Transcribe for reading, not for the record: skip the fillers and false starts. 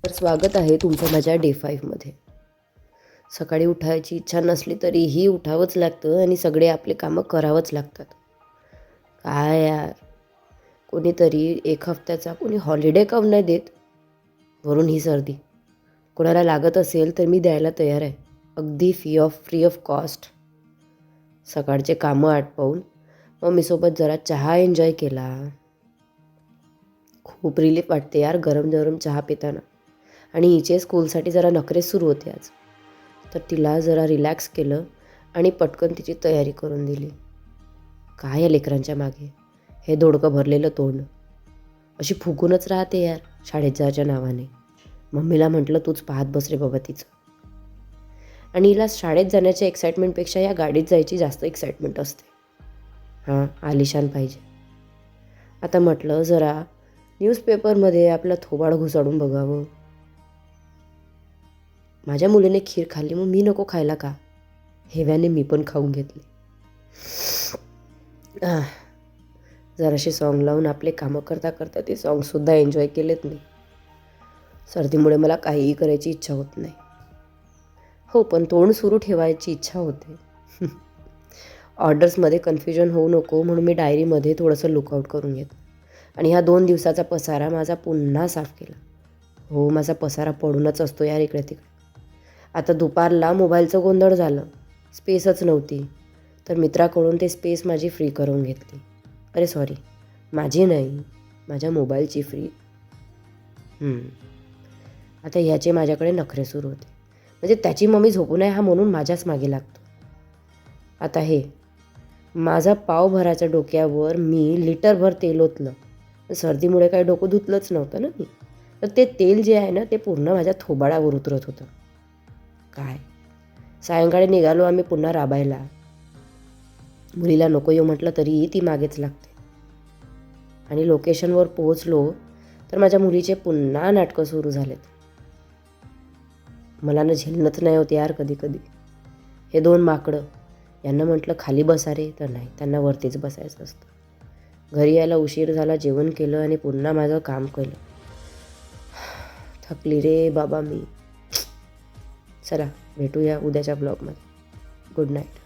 तर स्वागत आहे तुमचं माझ्या डे 5मध्ये. सकाळी उठायची इच्छा नसली तरीही उठावंच लागतं आणि सगळे आपले कामं करावंच लागतात. काय यार, कोणीतरी एक हफ्त्याचा कोणी हॉलिडे काऊन नाही देत? वरून ही सर्दी. कोणाला लागत असेल तर मी द्यायला तयार आहे, अगदी फ्री ऑफ कॉस्ट. सकाळचे कामं आटपवून मम्मीसोबत जरा चहा एन्जॉय केला. खूप रिलीफ वाटते यार गरम गरम चहा पिताना. आणि हिचे स्कूलसाठी जरा नखरे सुरू होते आज, तर तिला जरा रिलॅक्स केलं आणि पटकन तिची तयारी करून दिली. काय या लेकरांच्या मागे हे दोडकं भरलेलं तोंड, अशी फुगूनच राहते यार शाळेत जायच्या नावाने. मम्मीला म्हटलं तूच पाहत बस रे बाबा तिचं. आणि हिला शाळेत जाण्याच्या एक्साइटमेंटपेक्षा या गाडीत जायची जास्त एक्साइटमेंट असते. हां, आलिशान पाहिजे. आता म्हटलं जरा न्यूजपेपरमध्ये आपलं थोबाड घुसाडून बघावं. माझ्या मुलीने खीर खाल्ली, मग मी नको खायला का? हेव्याने मी पण खाऊन घेतली. जराशी सॉन्ग लावून आपले कामं करता करता ते सॉन्गसुद्धा एन्जॉय केलेत मी. सर्दीमुळे मला काहीही करायची इच्छा होत नाही. हो, पण तोंड सुरू ठेवायची इच्छा होते. ऑर्डर्समध्ये कन्फ्युजन होऊ नको म्हणून मी डायरीमध्ये थोडंसं लुकआउट करून घेतलं आणि ह्या 2 दिवसाचा पसारा माझा पुन्हा साफ केला. हो, माझा पसारा पडूनच असतो यार इकडे तिकडे. आता दुपारला मोबाईलचं गोंधळ झालं, स्पेसच नव्हती, तर मित्राकडून ते स्पेस माझी फ्री करून घेतली. अरे सॉरी, माझी नाही, माझ्या मोबाईलची फ्री. आता ह्याचे माझ्याकडे नखरे सुरू होते. म्हणजे त्याची मम्मी झोपू नये हा म्हणून माझ्याच मागे लागतो. आता हे माझा पावभराच्या डोक्यावर मी लिटरभर तेल ओतलं. सर्दीमुळे काही डोकं धुतलंच नव्हतं ना मी, तर ते तेल जे आहे ना ते पूर्ण माझ्या थोबाडावर उतरत होतं. काय सायंकाळी निघालो आम्ही पुन्हा राबायला. मुलीला नको येऊ म्हटलं तरीही ती मागेच लागते. आणि लोकेशनवर पोहोचलो तर माझ्या मुलीचे पुन्हा नाटकं सुरू झालेत. मला ना झेलणंच नाही होत यार कधी कधी. हे 2 माकडं, यांना म्हटलं खाली बसा रे, तर नाही, त्यांना वरतीच बसायचं असतं. घरी यायला उशीर झाला, जेवण केलं आणि पुन्हा माझं काम केलं. थकली रे बाबा मी. चला भेटूया उद्याच्या ब्लॉगमध्ये. Good night.